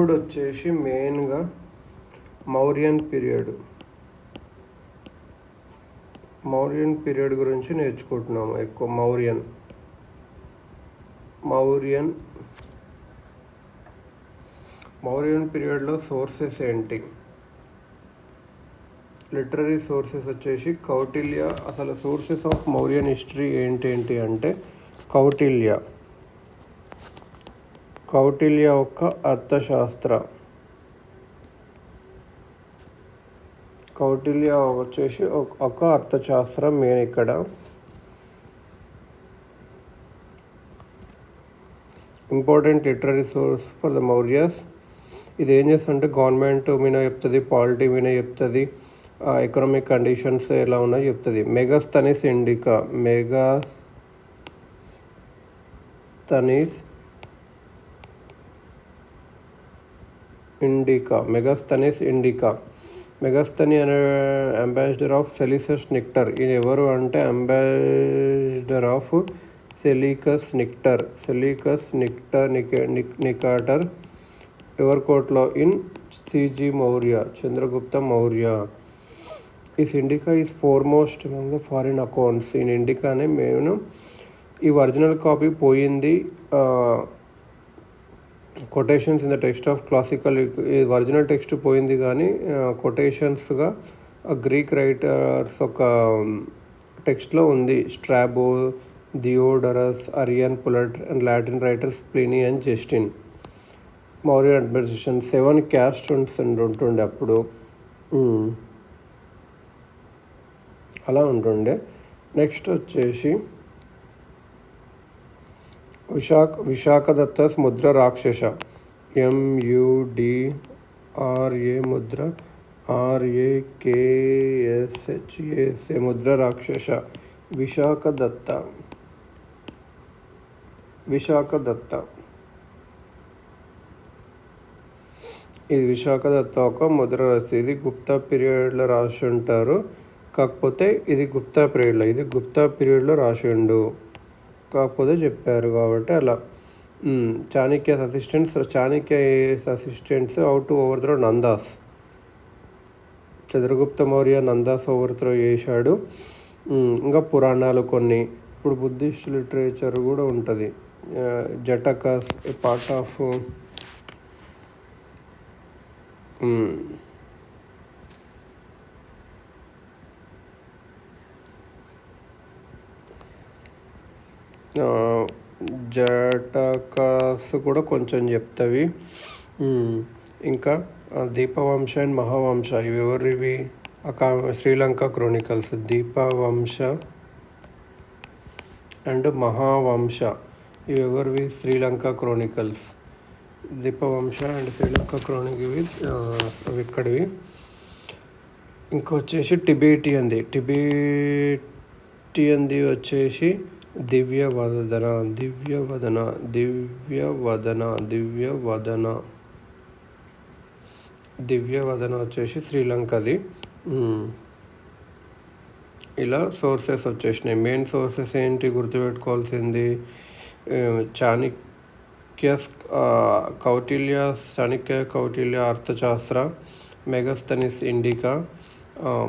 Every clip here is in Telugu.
ఇప్పుడు వచ్చేసి మెయిన్గా మౌర్యన్ పీరియడ్ గురించి నేర్చుకుంటున్నాము ఎక్కువ. మౌర్యన్ పీరియడ్లో సోర్సెస్ ఏంటి? లిటరరీ సోర్సెస్ వచ్చేసి కౌటిల్య. అసలు సోర్సెస్ ఆఫ్ మౌర్యన్ హిస్టరీ ఏంటి అంటే కౌటిల్య ఒక అర్థశాస్త్ర. కౌటిల్య వచ్చేసి ఒక అర్థశాస్త్రం మెయిన్ ఇక్కడ. Important literary source for the Mauryas. ఇది ఏం చేస్తుందంటే గవర్నమెంట్ మీద చెప్తుంది, పాలిటీ మీద చెప్తుంది, ఎకనామిక్ కండిషన్స్ ఎలా ఉన్నాయో చెప్తుంది. మెగాస్తనీస్ ఇండికా. మెగాస్తనీ అనే అంబాసిడర్ ఆఫ్ సెలీకస్ నిక్టర్. ఈయన ఎవరు అంటే అంబాసిడర్ ఆఫ్ సెలీకస్ నికాటర్ ఎవరి కోర్ట్లో? ఇన్ సిజీ Maurya, Chandragupta Maurya. Is Indica is foremost among the foreign accounts. ఈయన ఇండికానే మేము. ఈ ఒరిజినల్ కాపీ పోయింది. Quotations in the text of classical. Original text పోయింది కానీ కొటేషన్స్గా గ్రీక్ రైటర్స్ ఒక టెక్స్ట్లో ఉంది. Strabo, Diodorus, Arrian, Plutarch and Latin writers Pliny and Justin. Maurya administration 7 caste ఉంటుండే అప్పుడు. అలా ఉంటుండే. నెక్స్ట్ వచ్చేసి విశాఖదత్తాస్ ముద్ర రాక్షస. MUDRA ముద్ర, RAKSHA ముద్ర రాక్షస. విశాఖదత్త. ఇది విశాఖదత్త ఒక ముద్ర రాసి. ఇది గుప్తా పీరియడ్లో రాసి ఉంటారు. కాకపోతే ఇది గుప్తా పీరియడ్లో రాసిండు, కాకపోతే చెప్పారు కాబట్టి అలా. Chanakya's assistants how to overthrow Nandas. Chandragupta Maurya Nandas overthrow చేశాడు. ఇంకా పురాణాలు కొన్ని. ఇప్పుడు బుద్ధిస్ట్ లిటరేచర్ కూడా ఉంటుంది. జటకస్ ఏ పార్ట్ ఆఫ్ జటకాస్ కూడా కొంచెం చెప్తావి. ఇంకా దీపవంశ అండ్ మహావంశ ఇవి ఎవరివి? శ్రీలంక క్రోనికల్స్. దీపవంశ అండ్ మహావంశ ఇవి ఎవరివి? Sri Lanka chronicles. Dipavamsa and Sri Lanka chronicle ఇవి ఇక్కడివి. ఇంకా వచ్చేసి టిబేటియన్ది వచ్చేసి దివ్యవదన వచ్చేసి శ్రీలంకది. ఇలా సోర్సెస్ వచ్చేసినాయి. మెయిన్ సోర్సెస్ ఏంటి గుర్తుపెట్టుకోవాల్సింది? కౌటిల్య అర్థశాస్త్ర, మెగాస్తనీస్ ఇండికా,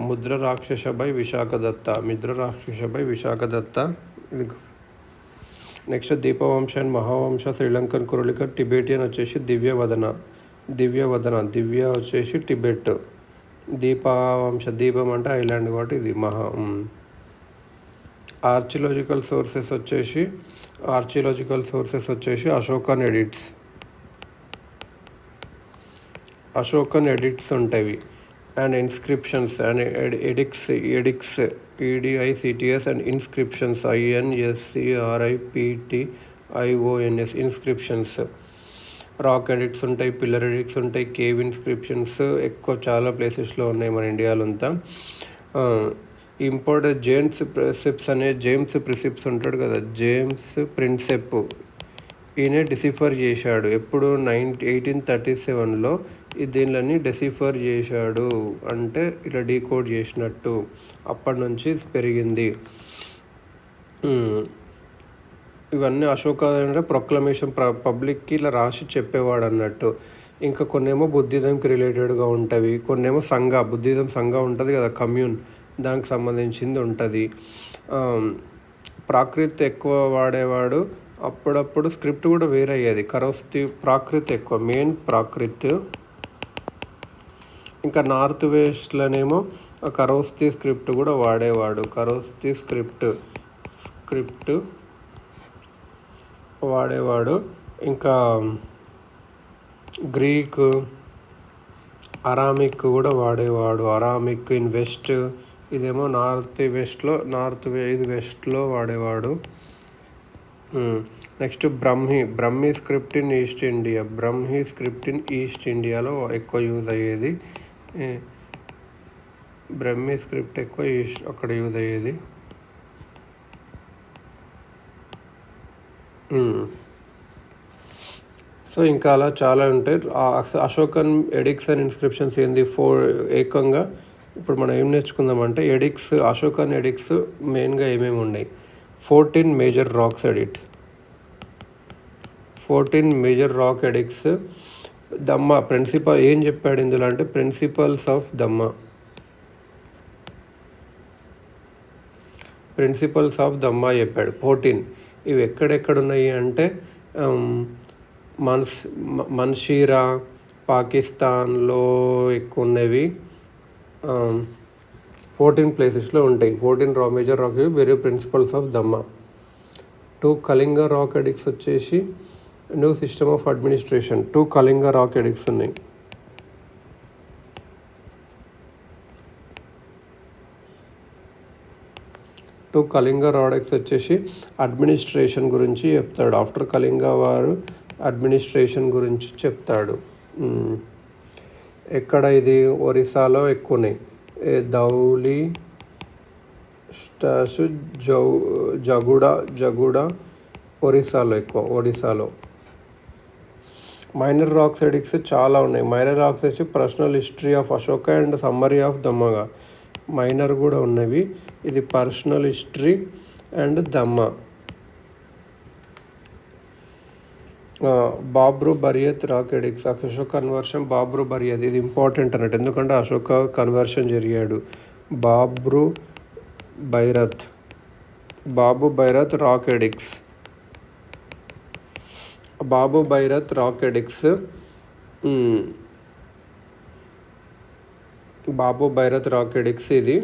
ముద్ర రాక్షస బై విశాఖదత్త. ఇది next Dipavamsa and Mahavamsa Sri Lankan chronicle. Tibetan వచ్చేసి దివ్య వచ్చేసి టిబెట్. దీపవంశ, దీపం అంటే ఐలాండ్ కాబట్టి ఇది ఆర్చియలాజికల్ సోర్సెస్ వచ్చేసి అశోకన్ ఎడిక్ట్స్ ఉంటాయి. And inscriptions and addicts EDICTS and inscriptions INSCRIPTIONS. Inscriptions rock addicts ఉంటాయి, పిల్లర్ ఎడిక్ట్స్ ఉంటాయి, కేవ్ ఇన్స్క్రిప్షన్స్ ఎక్కువ చాలా ప్లేసెస్లో ఉన్నాయి మన ఇండియాలో అంతా. ఇంపార్టెంట్ జేమ్స్ ప్రిన్సెప్స్ ఉంటాడు కదా, జేమ్స్ ప్రిన్సెప్. ఈయన డిసిఫర్ చేశాడు. ఎప్పుడు 1837లో దీనిని డెసిఫర్ చేశాడు అంటే ఇలా డీకోడ్ చేసినట్టు. అప్పటి నుంచి పెరిగింది. ఇవన్నీ అశోక అంటే ప్రొక్లమేషన్, పబ్లిక్కి ఇలా రాసి చెప్పేవాడు అన్నట్టు. ఇంకా కొన్నేమో బుద్ధిజంకి రిలేటెడ్గా ఉంటుంది, కొన్నేమో సంఘ, బుద్ధిజం సంఘ ఉంటుంది కదా, కమ్యూన్, దానికి సంబంధించింది ఉంటుంది. ప్రాకృత్ ఎక్కువ వాడేవాడు, అప్పుడప్పుడు స్క్రిప్ట్ కూడా వేరే అయ్యేది. ఖరోస్తి ప్రాకృత్ ఎక్కువ, మెయిన్ ప్రాకృత్. ఇంకా నార్త్ వెస్ట్లోనేమో ఖరోస్తి స్క్రిప్ట్ కూడా వాడేవాడు. ఖరోస్తి స్క్రిప్ట్ వాడేవాడు. ఇంకా గ్రీక్, అరామిక్ కూడా వాడేవాడు. అరామిక్ ఇన్ వెస్ట్, ఇదేమో ఇది వెస్ట్లో వాడేవాడు. Next Brahmi script in east India. Brahmi script in east ఇండియాలో ఎక్కువ యూజ్ అయ్యేది. బ్రహ్మి స్క్రిప్ట్ ఎక్కువ అక్కడ యూజ్ అయ్యేది. సో ఇంకా అలా చాలా ఉంటాయి. అశోకన్ ఎడిక్స్ అండ్ ఇన్స్క్రిప్షన్స్ ఏంది, ఏకంగా ఇప్పుడు మనం ఏం నేర్చుకుందామంటే ఎడిక్స్, అశోకన్ ఎడిక్స్ మెయిన్గా ఏమేమి ఉన్నాయి. 14 major rocks edict, 14 major rock edicts. Dhamma principle ఏం చెప్పాడు ఇందులో అంటే ప్రిన్సిపల్స్ ఆఫ్ దమ్మా చెప్పాడు. 14 ఇవి ఎక్కడెక్కడున్నాయి అంటే మన్షీరా పాకిస్తాన్లో ఎక్కువ ఉన్నవి. 14 ప్లేసెస్లో ఉంటాయి. 14 major rock very principles of Dhamma. 2 Kalinga rock edicts వచ్చేసి new system of administration. 2 Kalinga rock edicts ఉన్నాయి. కళింగ రాడెక్స్ వచ్చేసి అడ్మినిస్ట్రేషన్ గురించి చెప్తాడు. ఆఫ్టర్ కళింగ వారు అడ్మినిస్ట్రేషన్ గురించి చెప్తాడు. ఎక్కడ ఇది ఒరిస్సాలో ఎక్కువ ఉన్నాయి. ధౌలి, స్టాసు, జగుడ ఒరిస్సాలో ఎక్కువ. ఒడిస్సాలో మైనర్ రాక్స్ ఎడిక్స్ చాలా ఉన్నాయి. మైనర్ రాక్స్ వచ్చి personal history of Ashoka and summary of దమ్మగా మైనర్ కూడా ఉన్నవి. ఇది personal history and Dhamma. Bhabru Bairat rock edicts, Ashoka conversion Bhabru Bairat, ఇది ఇంపార్టెంట్ అన్నట్టు, ఎందుకంటే అశోక కన్వర్షన్ జరిగాడు. Bhabru Bairat rock edicts. ఇది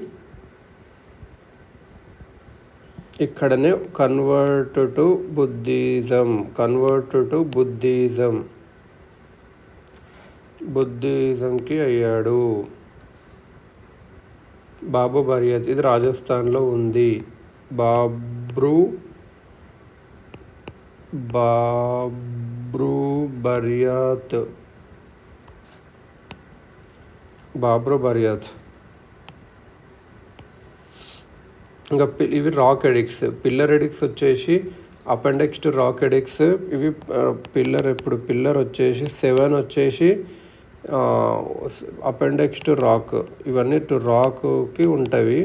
ఇక్కడనే కన్వర్ట్ టు బుద్ధిజంకి అయ్యాడు. బాబు బరియత్ ఇది రాజస్థాన్లో ఉంది. బాబ్రు బరియత్. ఇంకా ఇవి రాక్ ఎడిక్స్. పిల్లర్ ఎడిక్స్ వచ్చేసి అపెండిక్స్ టు రాక్ ఎడిక్స్. ఇవి పిల్లర్ వచ్చేసి 7 వచ్చేసి అపెండిక్స్ టు రాక్, ఇవన్నీ టు రాక్కి ఉంటాయి.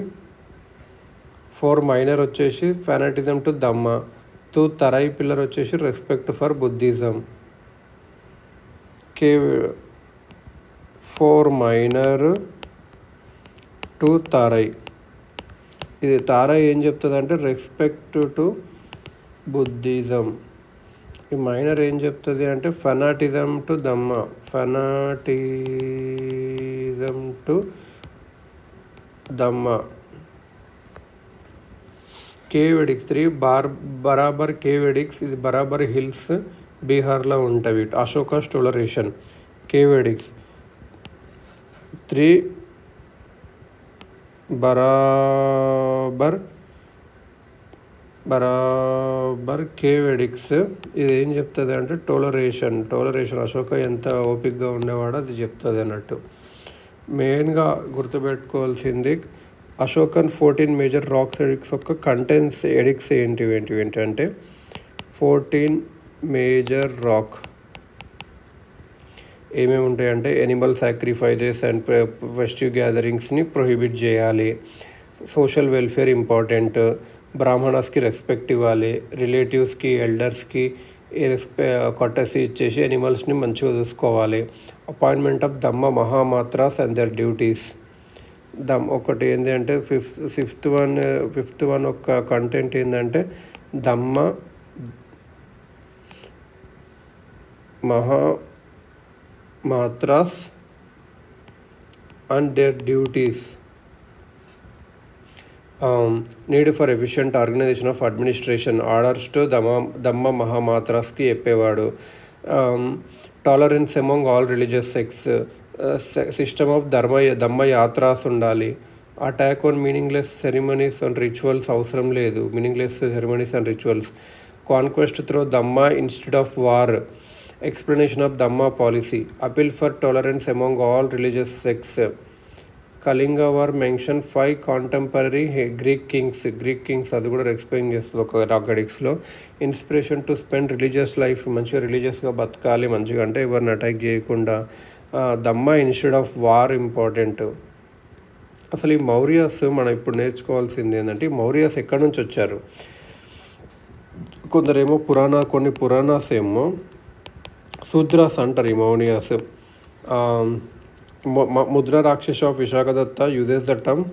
4 మైనర్ వచ్చేసి ఫెనాటిజం టు దమ్మ. 2 తరై పిల్లర్ వచ్చేసి రెస్పెక్ట్ ఫర్ బుద్ధిజం. 4 మైనర్ 2 తారై. ఇది తారై ఏం చెప్తుంది అంటే రెస్పెక్ట్ టు బుద్ధిజం. ఈ మైనర్ ఏం చెప్తుంది అంటే ఫెనాటిజం టు దమ్మ. కేవ్ ఎడిక్స్ 3 బరాబర్ కేవ్ ఎడిక్స్. ఇది బరాబర్ హిల్స్ బీహార్లో ఉంటాయి. అశోక స్టోలరేషన్. కేవ్ ఎడిక్స్ 3 బరాబర్ కేవ్ ఎడిక్స్. ఇది ఏం చెప్తుంది అంటే టోలరేషన్. అశోక ఎంత ఓపిక్గా ఉండేవాడో అది చెప్తుంది అన్నట్టు. మెయిన్గా గుర్తుపెట్టుకోవాల్సింది అశోకన్ 14 మేజర్ రాక్స్ ఎడిక్స్ యొక్క కంటెంట్స్. ఎడిక్స్ ఏంటంటే 14 మేజర్ రాక్ ఏమేమి ఉంటాయంటే ఎనిమల్ సాక్రిఫైజెస్ అండ్ ఫెస్టివ్ గ్యాదరింగ్స్ని ప్రొహిబిట్ చేయాలి. Social welfare important. బ్రాహ్మణస్కి రెస్పెక్ట్ ఇవ్వాలి. రిలేటివ్స్కి, ఎల్డర్స్కి కొట్టేసి ఇచ్చేసి ఎనిమల్స్ని మంచిగా చూసుకోవాలి. Appointment of Dhamma Mahamatras and their duties. ఒకటి ఏంటి అంటే ఫిఫ్త్ వన్ ఒక కంటెంట్ ఏంటంటే Dhamma Mahamatras and their duties. Need for efficient organisation of administration. Orders to Dhamma మహామాత్రాస్కి చెప్పేవాడు. Tolerance among all religious sects. System of Dhamma yatras ఉండాలి. Attack on meaningless ceremonies and rituals అవసరం లేదు. Meaningless ceremonies and rituals. Conquest through Dhamma instead of war. Explanation of Dhamma policy. Appeal for tolerance among all religious sects. Kalinga war mention 5 contemporary Greek kings అది కూడా ఎక్స్ప్లెయిన్ చేస్తుంది ఒక రాగడిక్స్లో. Inspiration to spend religious life. మంచిగా రిలీజియస్గా బతకాలి మంచిగా, అంటే ఎవరిని అటాక్ చేయకుండా. Dhamma instead of war important. అసలు ఈ మౌర్యాస్ మనం ఇప్పుడు నేర్చుకోవాల్సింది ఏంటంటే ఈ మౌర్యాస్ ఎక్కడి నుంచి వచ్చారు. కొందరేమో కొన్ని పురాణాస్ ఏమో శూద్రాస్ అంటారు ఈ Mauryas. Mudra Rakshasa of Vishakhadatta uses the term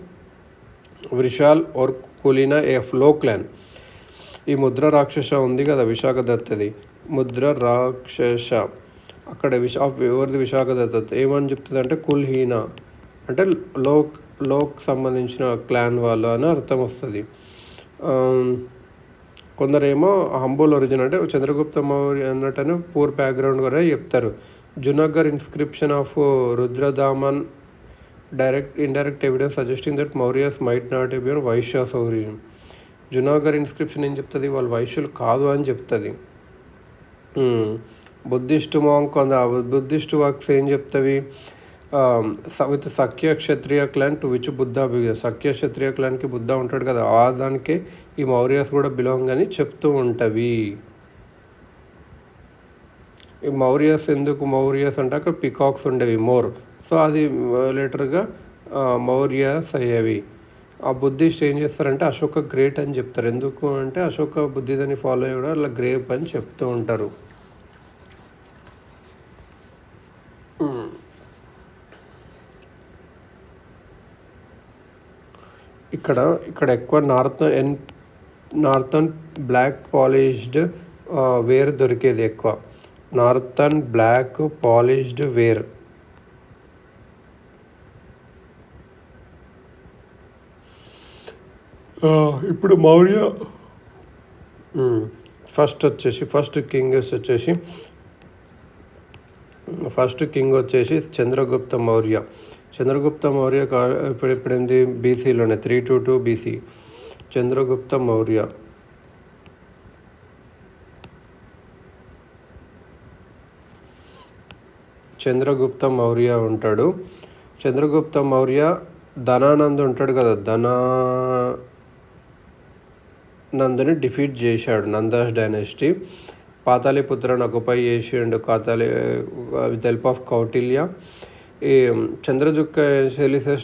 Vrishal or Kulina a low clan. ఈ ముద్ర రాక్షస ఉంది కదా విశాఖదత్తది, ముద్ర రాక్షస అక్కడ ఎవరిది విశాఖదత్త ఏమని చెప్తుంది అంటే కుల్హీన అంటే లోక్ సంబంధించిన క్లాన్ వాళ్ళు అని అర్థం వస్తుంది. కొందరేమో హంబుల్ ఒరిజిన్ అంటే చంద్రగుప్త మౌర్య అన్నట్టు పూర్ బ్యాక్గ్రౌండ్ కూడా చెప్తారు. Junagarh inscription of Rudradaman indirect evidence suggesting that Mauryas might not be Vaishyas origin. Junagarh inscription ఏం చెప్తుంది, వాళ్ళు వైశ్యులు కాదు అని చెప్తుంది. బుద్ధిస్ట్ బుద్ధిస్ట్ వర్క్స్ ఏం చెప్తావి, with Sakya Kshatriya clan to which Buddha Sakya Kshatriya క్లాన్కి బుద్ధ ఉంటాడు కదా, ఆ దానికే ఈ మౌర్యాస్ కూడా బిలాంగ్ అని చెప్తూ ఉంటవి. ఈ మౌర్యాస్ ఎందుకు మౌర్యాస్ అంటే అక్కడ పికాక్స్ ఉండేవి మోర్, సో అది లేటర్గా మౌర్యాస్ అయ్యేవి. ఆ బుద్ధిస్ట్ ఏం చేస్తారంటే అశోక గ్రేట్ అని చెప్తారు. ఎందుకు అంటే అశోక బుద్ధిదని ఫాలో అయ్యి కూడా అలా గ్రేప్ అని చెప్తూ ఉంటారు. ఇక్కడ ఎక్కువ నార్థన్ బ్లాక్ పాలిష్డ్ వేర్ దొరికేది ఎక్కువ. Northern black polished ware. ఇప్పుడు మౌర్య ఫస్ట్ కింగ్ వచ్చేసి చంద్రగుప్త మౌర్య. ఇప్పుడు ఏంది బీసీలోనే 322 బీసీ చంద్రగుప్త మౌర్య ఉంటాడు. చంద్రగుప్త మౌర్య ధనానంద్ ఉంటాడు కదా, ధనానందుని డిఫీట్ చేశాడు. నందాస్ డైనాసిటీ. పాతాళిపుత్రను ఆక్యుపై చేసిండు విత్ హెల్ప్ ఆఫ్ కౌటిల్య. ఈ చంద్రగుప్త సెలిసస్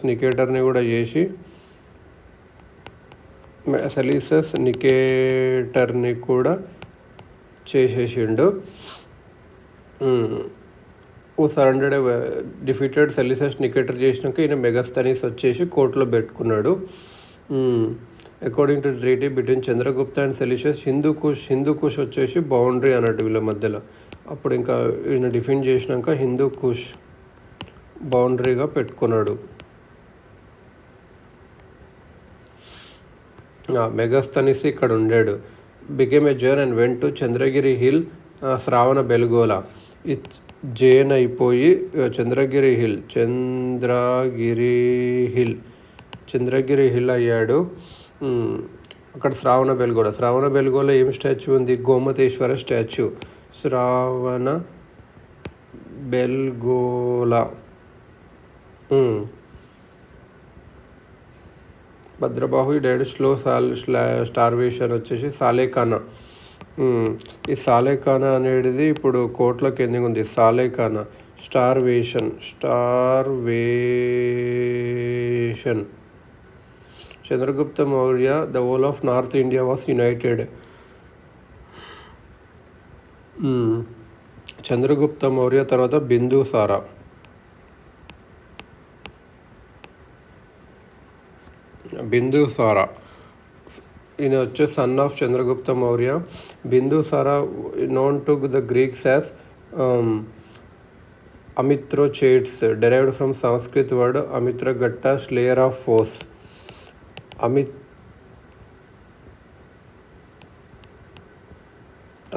నికేటర్ని కూడా చేసి చేసేసిండు. సరెండర్డ్ డిఫీటెడ్ సెలిసస్ నికేటర్ చేసినాక ఈయన మెగాస్తనీస్ వచ్చేసి కోర్టులో పెట్టుకున్నాడు. According to treaty between Chandragupta and Seleucus Hindu Kush వచ్చేసి బౌండరీ అన్నట్టు వీళ్ళ మధ్యలో. అప్పుడు ఇంకా ఈయన డిఫెండ్ చేసినాక హిందూకుష్ బౌండరీగా పెట్టుకున్నాడు. మెగాస్తనీస్ ఇక్కడ ఉండాడు. Became a Jain and went to Chandragiri hill Shravana Belgola. Jain అయిపోయి చంద్రగిరి హిల్ అయ్యాడు. అక్కడ శ్రావణ బెల్గోళ ఏం స్టాచ్యూ ఉంది, Gomateshwara statue. Shravana Belgola. Bhadrabahu died slow starvation వచ్చేసి సాలేఖానా. ఈ సాలేఖానా అనేది ఇప్పుడు కోర్టులోకి ఎందుకు ఉంది, Sallekhana starvation. Chandragupta Maurya the whole of north India was united. Hmm. Chandragupta Maurya తర్వాత బిందుసార. బిందుసార ఈయన వచ్చే son of Chandragupta Maurya. Bindusara known to the Greeks as Amitrochates, derived from Sanskrit word Amitraghatta, slayer of foes.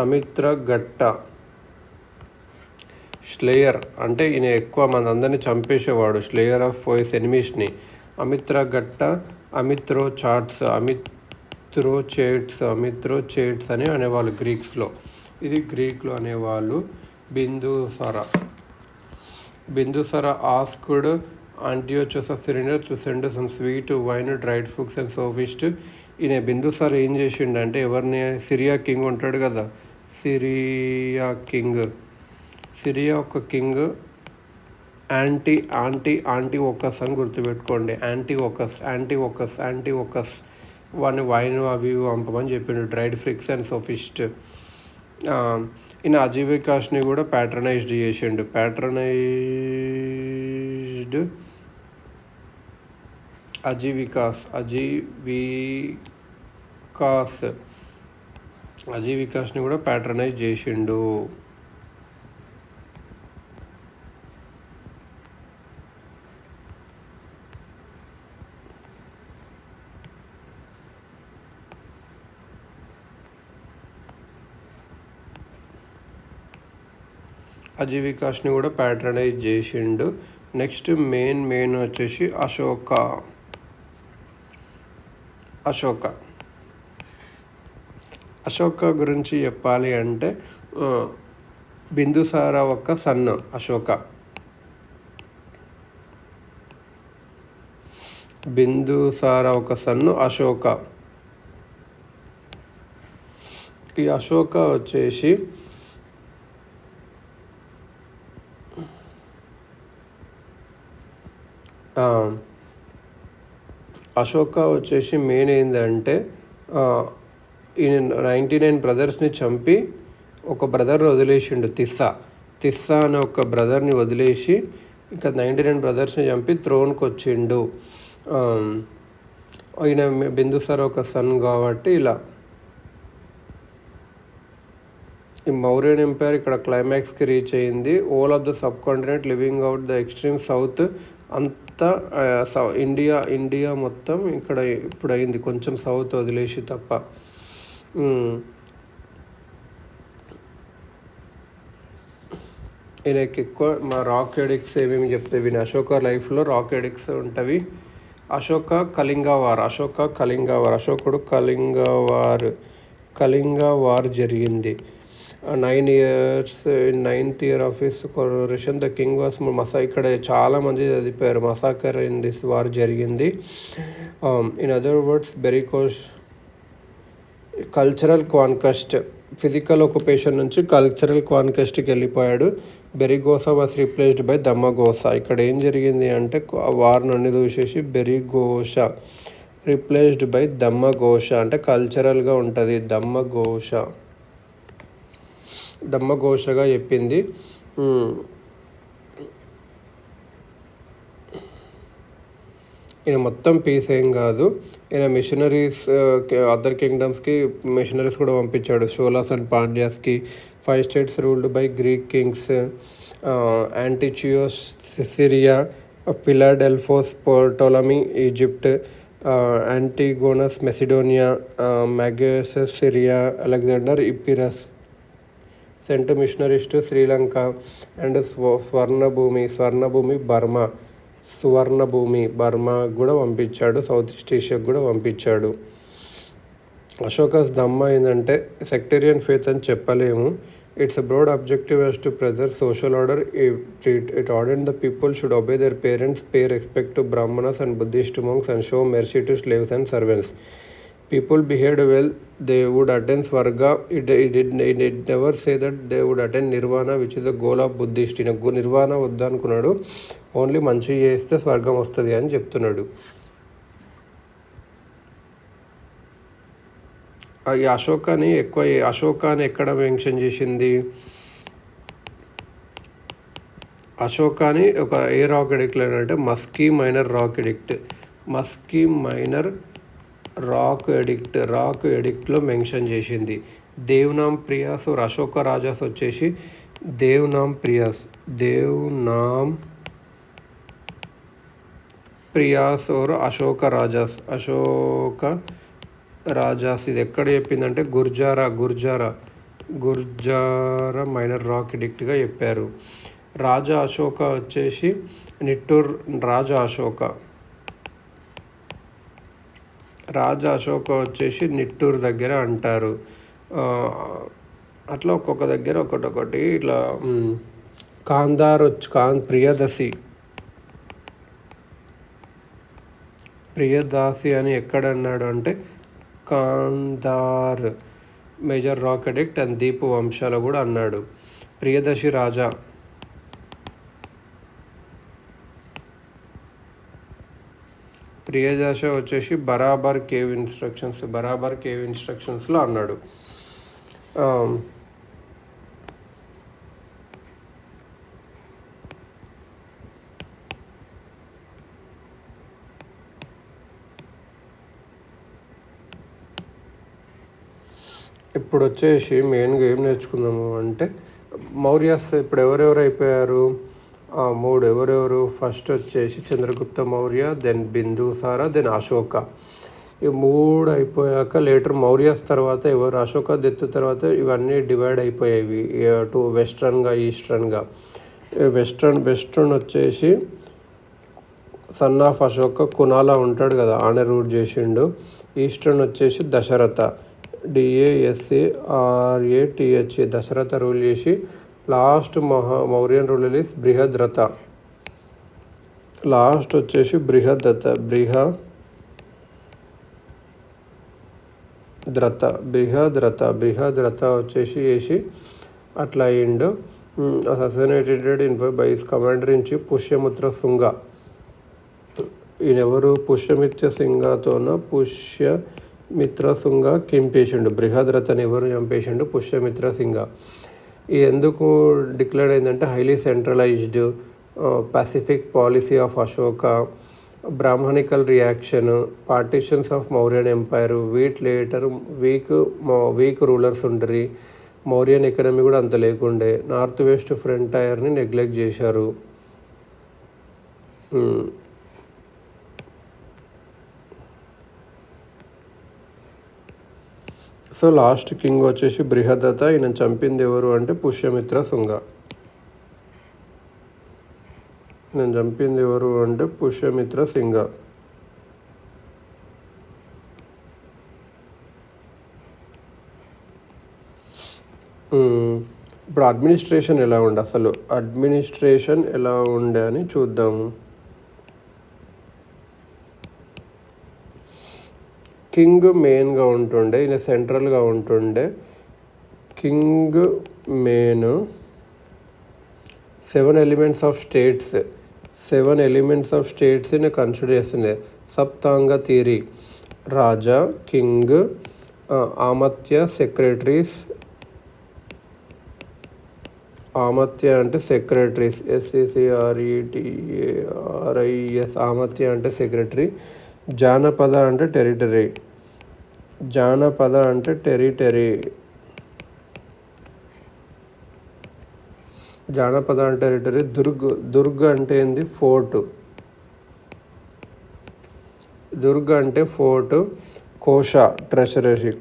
Amitraghata slayer అంటే ఈయన ఎక్కువ మంది అందరినీ చంపేసేవాడు, స్లేయర్ ఆఫ్ ఫోయిస్, ఎనిమీస్ని. అమిత్రగట్ట, అమిత్రోచేట్స్ అని అనేవాళ్ళు గ్రీక్స్లో. ఇది గ్రీక్లో అనేవాళ్ళు. Bindusara asked Antiochus of Cyrene to send some sweet wine, dried fruits and so wished. ఈయన బిందుసార ఏం చేసిండంటే ఎవరిని, సిరియా కింగ్ ఉంటాడు కదా, సిరియా ఒక కింగ్ యాంటీఓకస్ అని గుర్తుపెట్టుకోండి. యాంటీఓకస్ వాడిని వైన్ అవి పంపమని చెప్పిండు, డ్రైడ్ ఫ్రిక్స్ అండ్ సోఫిస్ట్. ఈయన అజీవికాస్ని కూడా ప్యాట్రనైజ్డ్ చేసిండు. అజీవికాస్ని కూడా ప్యాట్రనైజ్ చేసిండు. అజీవికాస్ని కూడా ప్యాట్రనైజ్ చేసిండు. నెక్స్ట్ మెయిన్ వచ్చేసి అశోక గురించి చెప్పాలి అంటే బిందుసార ఒక సన్ అశోక. ఈ అశోక వచ్చేసి మెయిన్ ఏంటంటే ఈయన 99 బ్రదర్స్ని చంపి ఒక బ్రదర్ని వదిలేసిండు, తిస్సా అనే ఒక బ్రదర్ని వదిలేసి ఇంకా 99 బ్రదర్స్ని చంపి త్రోన్కి వచ్చిండు. ఈయన బిందుసార ఒక సన్ కాబట్టి ఇలా ఈ మౌర్యన్ ఎంపైర్ ఇక్కడ క్లైమాక్స్కి రీచ్ అయింది. All of the sub continent living out the extreme south అంతా ఇండియా మొత్తం ఇక్కడ ఇప్పుడు అయింది, కొంచెం సౌత్ వదిలేసి తప్ప. ఈయనకి ఎక్కువ మా రాక్ ఎడిక్స్ ఏమేమి చెప్తే విని, అశోక లైఫ్లో రాక్ ఎడిక్స్ ఉంటవి. అశోకుడు కళింగ వార్ జరిగింది. 9 years, in 9th year of his coronation the king was ఇక్కడ చాలా మంది చదివారు, మసాకర్ ఇన్ దిస్ వార్ జరిగింది. In other words cultural conquest, physical occupation నుంచి కల్చరల్ కాన్క్వెస్ట్కి వెళ్ళిపోయాడు. Bherighosha was replaced by Dhammaghosha. ఇక్కడ ఏం జరిగింది అంటే వార్ నుండి చూసేసి బెరిగోసా రీప్లేస్డ్ బై దమ్మగోసా అంటే కల్చరల్గా ఉంటుంది. దమ్మఘోషగా చెప్పింది. ఈయన మొత్తం పీస్ ఏం కాదు, ఈయన మిషనరీస్ అదర్ కింగ్డమ్స్కి మిషనరీస్ కూడా పంపించాడు. షోలాస్ అండ్ పాండ్యాస్కి. 5 states ruled by Greek kings, Antiochus Syria, Philadelphus Ptolemy Egypt, Antigonus Macedonia, Magas Syria, Alexander Epirus sent missionaries to Sri Lanka and Burma కూడా పంపించాడు. సౌత్ ఈస్ట్ ఏషియాకు కూడా పంపించాడు. అశోకస్ దమ్మ ఏంటంటే సెక్టేరియన్ ఫేత్ అని చెప్పలేము. It's a broad objective as to preserve social order. It ordered the people should obey their parents, pay respect to Brahmanas and Buddhist monks and show mercy to slaves and servants. People behaved well, they would attain Swarga. It never say that they would attain Nirvana, which is the goal of Buddhist. Nirvana వద్దనుకున్నాడు, ఓన్లీ మంచి చేస్తే స్వర్గం వస్తుంది అని చెప్తున్నాడు. ఈ అశోకాని ఎక్కువ అశోకాని ఎక్కడ మెన్షన్ చేసింది? అశోకాని ఒక ఏ రాక్ ఎడిక్ట్లో అంటే Maski minor rock edict, Maski minor rock ఎడిక్ట్లో మెన్షన్ చేసింది. దేవ్నామ్ ప్రియాస్ और అశోక రాజాస్ వచ్చేసి దేవ్నామ్ ప్రియాస్ और అశోక రాజాస్ ఇది ఎక్కడ చెప్పిందంటే గుర్జారా మైనర్ రాక్ ఎడిక్ట్గా చెప్పారు. రాజా అశోక వచ్చేసి రాజా అశోక వచ్చేసి నిట్టూర్ దగ్గర అంటారు. అట్లా ఒక్కొక్క దగ్గర ఒకటి ఇట్లా కాందార్ ప్రియదాసి అని ఎక్కడ అన్నాడు అంటే Kandahar major rock edict and దీపు వంశాలు కూడా అన్నాడు. ప్రియదశి రాజా వచ్చేసి బరాబర్ కేవ్ ఇన్స్ట్రక్షన్స్లో అన్నాడు. ఇప్పుడు వచ్చేసి మెయిన్గా ఏం నేర్చుకుందాము అంటే మౌర్యాస్ ఇప్పుడు ఎవరెవరు అయిపోయారు? ఎవరెవరు? ఫస్ట్ వచ్చేసి చంద్రగుప్త మౌర్య, దెన్ బిందుసార, దెన్ అశోక. ఈ 3 అయిపోయాక లేటర్ మౌర్యాస్ తర్వాత ఎవరు? అశోక డెత్ తర్వాత ఇవన్నీ డివైడ్ అయిపోయేవి టు వెస్ట్రన్గా ఈస్టర్న్గా. వెస్ట్రన్ వచ్చేసి సన్ ఆఫ్ అశోక కునాల ఉంటాడు కదా, ఆనే రూట్ చేసిండు. ఈస్టర్న్ వచ్చేసి దశరథ DASARATH దశరథ రూల్ చేసి last Mauryan ruler is Brihadratha. Last వచ్చేసి బృహద్రథ వచ్చేసి చేసి అట్లా అయ్యిండు. Assassinated by his commander in chief Pushyamitra Shunga. ఈయనెవరు? పుష్యమిత్ర శుంగ చంపేసిండు. బృహద్రథని ఎవరు చంపేసిండు? పుష్యమిత్ర శుంగ. ఇది ఎందుకు డిక్లేర్ అయిందంటే highly centralised pacific policy of Ashoka, Brahmanical reaction, partitions of Mauryan umpire, week rulers ఉండరు, మౌర్యన్ ఎకనమీ కూడా అంత లేకుండే, నార్త్ వెస్ట్ ఫ్రంటైర్ని నెగ్లెక్ట్ చేశారు. సో లాస్ట్ కింగ్ వచ్చేసి బృహద్రథ. ఈయన చంపింది ఎవరు అంటే పుష్యమిత్ర శుంగ. ఇప్పుడు అడ్మినిస్ట్రేషన్ ఎలా ఉండే అని చూద్దాము. కింగ్ మెయిన్గా ఉంటుండే, ఈయన సెంట్రల్గా ఉంటుండే. కింగ్ మెయిన్ 7 ఎలిమెంట్స్ ఆఫ్ స్టేట్స్ని కన్సిడర్ చేస్తుండే. Saptanga theory, Raja, king, Amatya, secretaries. Amatya అంటే సెక్రటరీస్, SECRETARIS. ఆమత్య అంటే సెక్రటరీ. జానపద అంటే టెరిటరీ. దుర్గ్ అంటే ఏంది? ఫోర్ట్. కోశ ట్రెజరీ.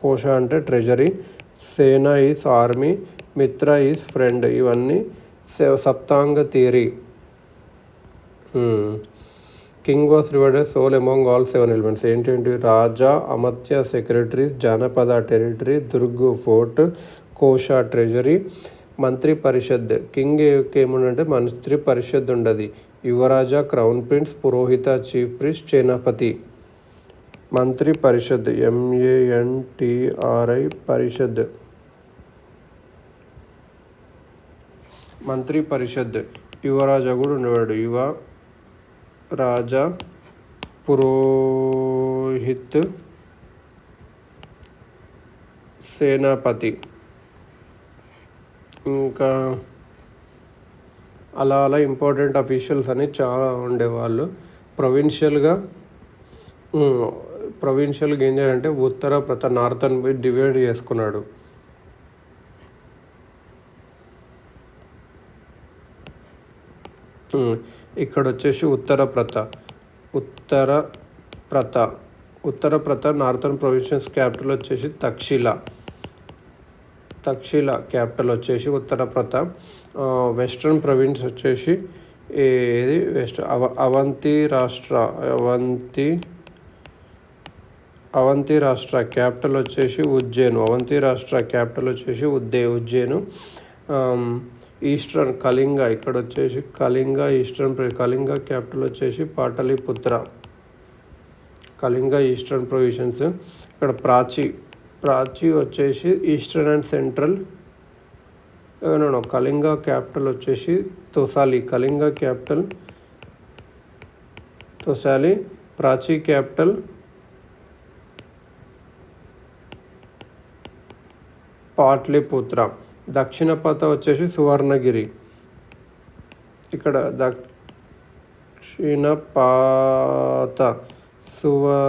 కోశ అంటే treasury. Sena is army, Mitra is friend. ఇవన్నీ Saptanga theory. King was rewarded sole among all 7 elements. ఏంటంటే Raja, Amatya, secretaries, Janapada territory, Durg fort, Kosha treasury, Mantri Parishad. King ఏముండంటే మంత్రి పరిషత్ ఉండదు. Yuvaraja, crown prince, Purohita, chief priest, Senapati. Mantri పరిషత్ MANTRI పరిషత్. మంత్రి పరిషత్. యువరాజా కూడా ఉండేవాడు. రాజా, పురోహిత్, సేనాపతి. ఇంకా అలా అలా ఇంపార్టెంట్ అఫీషియల్స్ అని చాలా ఉండేవాళ్ళు. ప్రొవిన్షియల్గా ఏం చేయాలంటే ఉత్తర ప్రత నార్థన్ పోయి డివైడ్ చేసుకున్నాడు. ఇక్కడ వచ్చేసి ఉత్తర ప్రత నార్థన్ ప్రొవిన్షన్స్ క్యాపిటల్ వచ్చేసి తక్షిల క్యాపిటల్ వచ్చేసి ఉత్తర ప్రత. వెస్ట్రన్ ప్రొవిన్స్ వచ్చేసి ఏది అవంతి రాష్ట్ర క్యాపిటల్ వచ్చేసి ఉజ్జయిను. ఈస్టర్న్ కళింగ, ఇక్కడ వచ్చేసి కళింగ క్యాపిటల్ వచ్చేసి పాటలీపుత్ర. Kalinga eastern provisions. ఇక్కడ ప్రాచి వచ్చేసి eastern and central. Kalinga capital వచ్చేసి తొసాలి. కళింగ క్యాపిటల్ తొసాలి. ప్రాచి క్యాపిటల్ పాట్లీపుత్ర. దక్షిణ పథ వచ్చేసి సువర్ణగిరి. ఇక్కడ దక్షిణ పాత Suvarnagiri.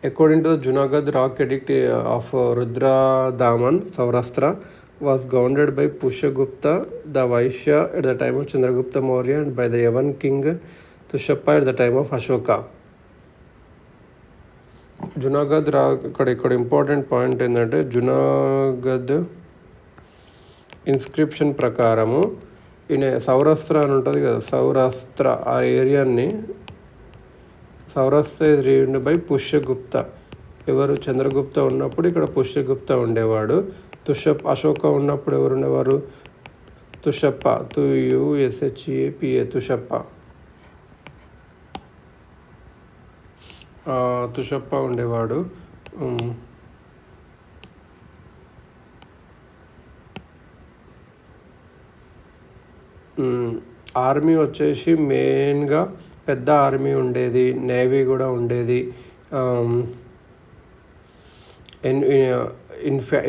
According to the Junagadh rock edict of Rudradaman, Saurashtra was governed by Pushyagupta the Vaishya at the time of Chandragupta Maurya and by the Yavan king Tushappa at the time of Ashoka. Junagadh ఇక్కడ ఇంపార్టెంట్ పాయింట్ ఏంటంటే జునాగద్ ఇన్స్క్రిప్షన్ ప్రకారము ఈయన సౌరాష్ట్ర అని ఉంటుంది కదా, సౌరాష్ట్ర ఆ ఏరియాని సౌరాష్ట్ర రీడ్ బై పుష్యగుప్త. ఎవరు? చంద్రగుప్త ఉన్నప్పుడు ఇక్కడ పుష్యగుప్త ఉండేవాడు. అశోక ఉన్నప్పుడు ఎవరు ఉండేవారు? తుషప్ప. తుషప్ప ఉండేవాడు. ఆర్మీ వచ్చేసి మెయిన్గా పెద్ద ఆర్మీ ఉండేది, నేవీ కూడా ఉండేది,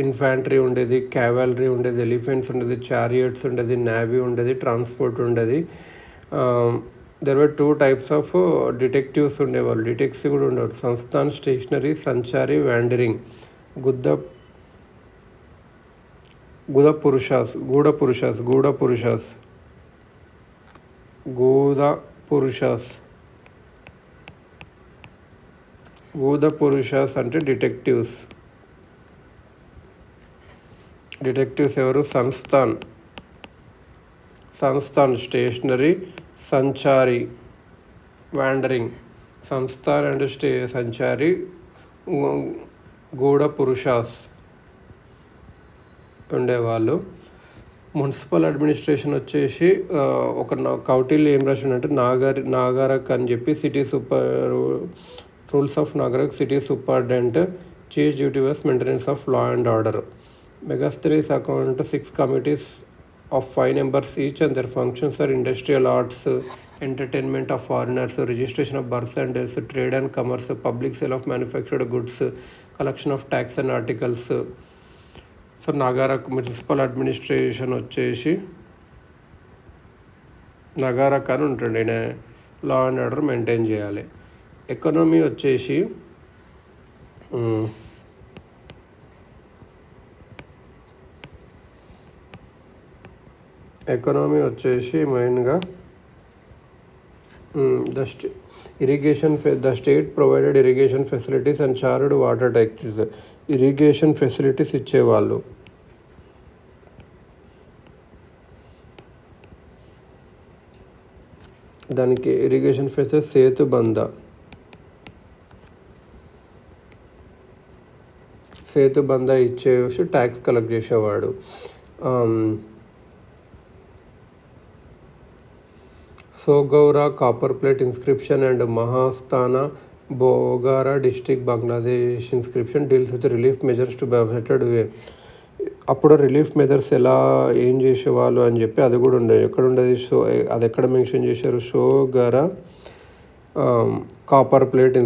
ఇన్ఫాంట్రీ ఉండేది, క్యావలరీ ఉండేది, ఎలిఫెంట్స్ ఉండేది, చారియట్స్ ఉండేది, నేవీ ఉండేది, ట్రాన్స్పోర్ట్ ఉండేది. There were 2 types of detectives ఉండేవాళ్ళు. డిటెక్టివ్స్ కూడా ఉండేవారు. Sansthan, stationary, Sanchari, wandering. గూఢ పురుషాస్ అంటే డిటెక్టివ్స్. ఎవరు? Sansthan stationary, Sanchari wandering. Sansthan and Sanchari, Gudha Purushas ఉండేవాళ్ళు. మున్సిపల్ అడ్మినిస్ట్రేషన్ వచ్చేసి ఒక కౌటిల్య ఏం రాసిందంటే నాగరక్ అని చెప్పి city rules of nagarak city superintendent chief duty was maintenance of law and order. Megasthenes account 6 committees of 5 members each and their functions are industrial arts, entertainment of foreigners, registration of births and deaths, trade and commerce, public sale of manufactured goods, collection of tax and articles. So nagarak municipal administration వచ్చేసి నగారక్ అని ఉంటుంది, లా అండ్ ఆర్డర్ మెయింటైన్ చేయాలి. ఎకనామీ వచ్చేసి మెయిన్గా the state provided irrigation facilities and charged water taxes. Irrigation facilities ఇచ్చేవాళ్ళు. దానికి ఇరిగేషన్ ఫెసిలిటీస్ సేతుబంద ఇచ్చేసి ట్యాక్స్ కలెక్ట్ చేసేవాడు. Soghaura copper plate inscription and Mahastana Bogara district Bangladesh inscription deals with relief measures to be affected అప్పుడు రిలీఫ్ మెథడ్స్ ఎలా ఏం చేసేవాళ్ళు అని చెప్పి అది కూడా ఉండేది. ఎక్కడ ఉండేది షో, అది ఎక్కడ మెన్షన్ చేశారు? షోగరా కాపర్ ప్లేట్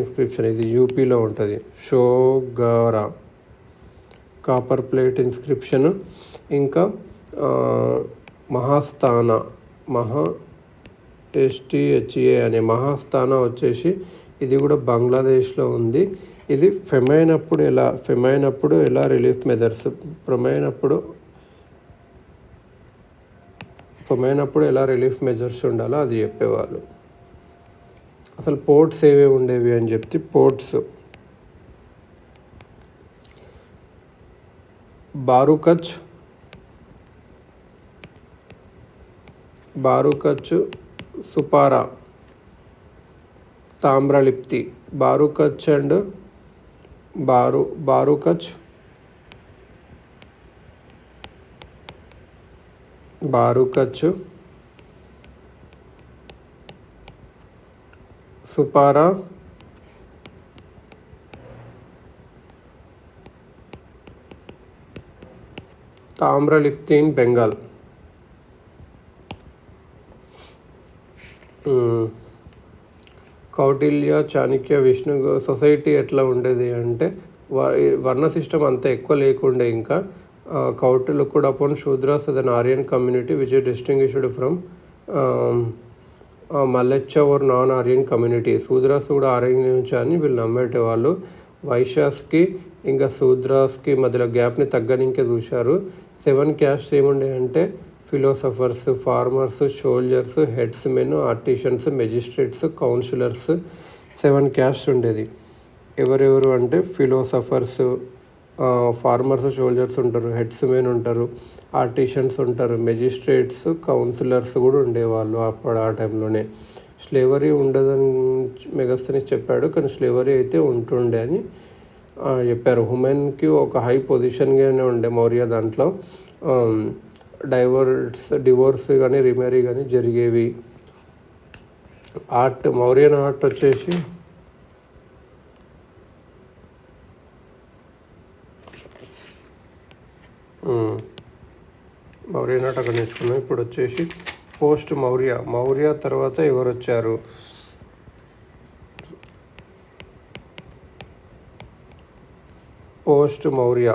ఇన్స్క్రిప్షన్ ఇది యూపీలో ఉంటుంది. షోగరా కాపర్ ప్లేట్ ఇన్స్క్రిప్షన్. ఇంకా మహాస్థాన STHA అనే మహాస్థాన వచ్చేసి ఇది కూడా బంగ్లాదేశ్లో ఉంది. ఇది ఫెమైనప్పుడు ఎలా రిలీఫ్ మెథడ్స్, ఫెమైనప్పుడు ఎలా రిలీఫ్ మెజర్స్ ఉండాలో అది చెప్పేవాళ్ళు. అసలు పోర్ట్స్ ఏవేవి ఉండేవి అని చెప్తే, ports Barukach, Supara, Tamralipti. Barukach and Barukach, Supara, Tamralipti in Bengal. Kautilya, Chanakya, Vishnu society ఎట్లా ఉండేది అంటే వర్ణ సిస్టమ్ అంత ఎక్కువ లేకుండే. ఇంకా కౌటిల్య కూడా upon Shudras the an Aryan community which is distinguished from mlechha or non Aryan community. Shudras కూడా ఆర్యన్ నుంచి అని వీళ్ళు నమ్మేటవాళ్ళు. వైశ్యాస్కి ఇంకా శూద్రాస్కి మధ్యలో గ్యాప్ని తగ్గనికే చూశారు. 7 క్యాస్ట్స్ ఏముండే అంటే philosophers, farmers, soldiers, herdsmen, artisans, magistrates, councillors. 7 castes ఉండేది. ఎవరెవరు అంటే ఫిలోసఫర్స్, ఫార్మర్స్, సోల్జర్స్ ఉంటారు, హెడ్స్మెన్ ఉంటారు, ఆర్టిషన్స్ ఉంటారు, మెజిస్ట్రేట్స్, కౌన్సిలర్స్ కూడా ఉండేవాళ్ళు అప్పుడు ఆ టైంలోనే. స్లేవరీ ఉండదని మెగస్తనీస్ చెప్పాడు, కానీ స్లేవరీ అయితే ఉంటుండే అని చెప్పారు. ఉమెన్కి ఒక హై పొజిషన్గానే ఉండే మౌర్య దాంట్లో. డివోర్స్ కానీ రీమ్యారీ కానీ జరిగేవి. మౌర్యన్ ఆర్ట్ వచ్చేసి మౌర్యన్ ఆర్ట్ అక్కడ నేర్చుకున్నాం. ఇప్పుడు వచ్చేసి పోస్ట్ మౌర్య తర్వాత ఎవరు వచ్చారు? పోస్ట్ మౌర్య